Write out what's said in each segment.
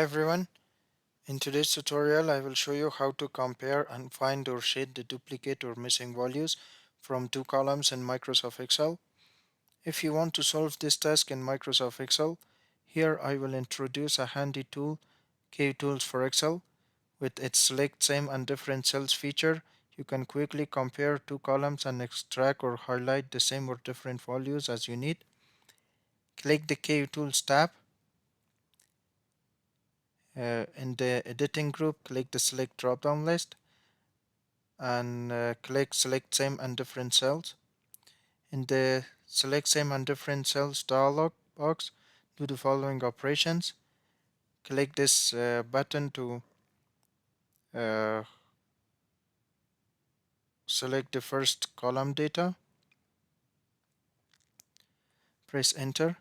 everyone, in today's tutorial I will show you how to compare and find or shade the duplicate or missing values from two columns in Microsoft Excel. If you want to solve this task in Microsoft Excel, here I will introduce a handy tool, Kutools for Excel. With its select same and different cells feature, you can quickly compare two columns and extract or highlight the same or different values as you need. Click the Kutools tab. In the editing group, click the select drop-down list and click select same and different cells. In the select same and different cells dialog box, do the following operations. Click this button to uh, select the first column data. Press enter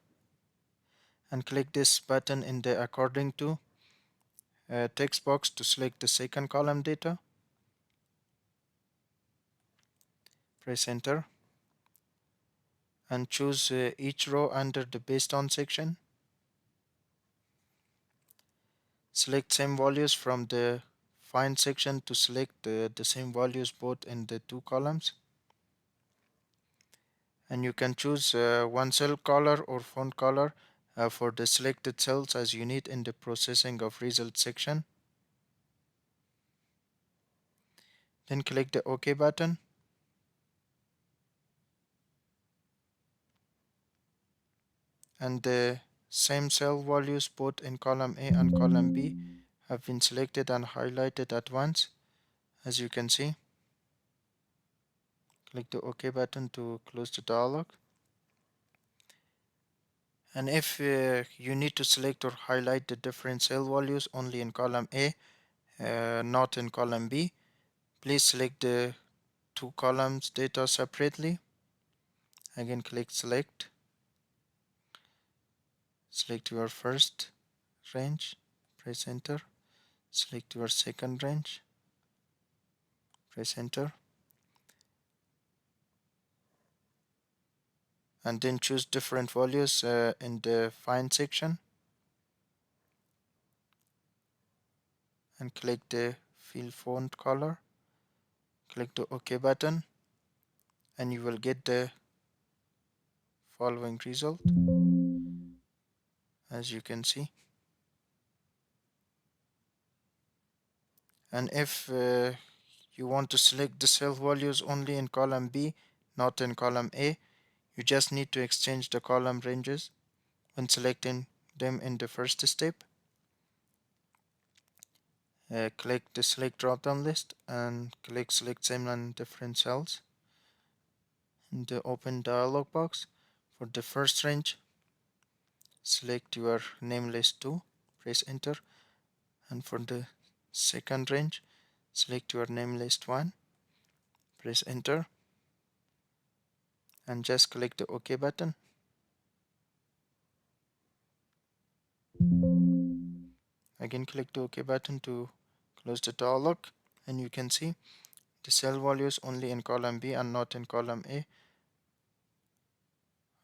and click this button in the according to text box to select the second column data. Press enter and choose each row under the based on section. Select same values from the find section to select the same values both in the two columns. And you can choose one cell color or font color for the selected cells as you need in the processing of results section. Then click the OK button. And the same cell values both in column A and column B have been selected and highlighted at once, as you can see. Click the OK button to close the dialog. And if you need to select or highlight the different cell values only in column A, not in column B, please select the two columns data separately. Again, click select. Select your first range, press enter. Select your second range, press enter. And then choose different values in the find section and click the fill font color. Click the OK button and you will get the following result, as you can see. And if you want to select the cell values only in column B, not in column A, you just need to exchange the column ranges when selecting them in the first step. Click the select drop-down list and click select same and different cells. In the open dialog box, for the first range, select your name list 2, press enter. And for the second range, select your name list 1, press enter. And just click the OK button. Again, click the OK button to close the dialog, and you can see the cell values only in column B and not in column A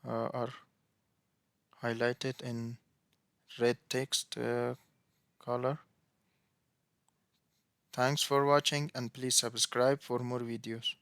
are highlighted in red text color. Thanks for watching and please subscribe for more videos.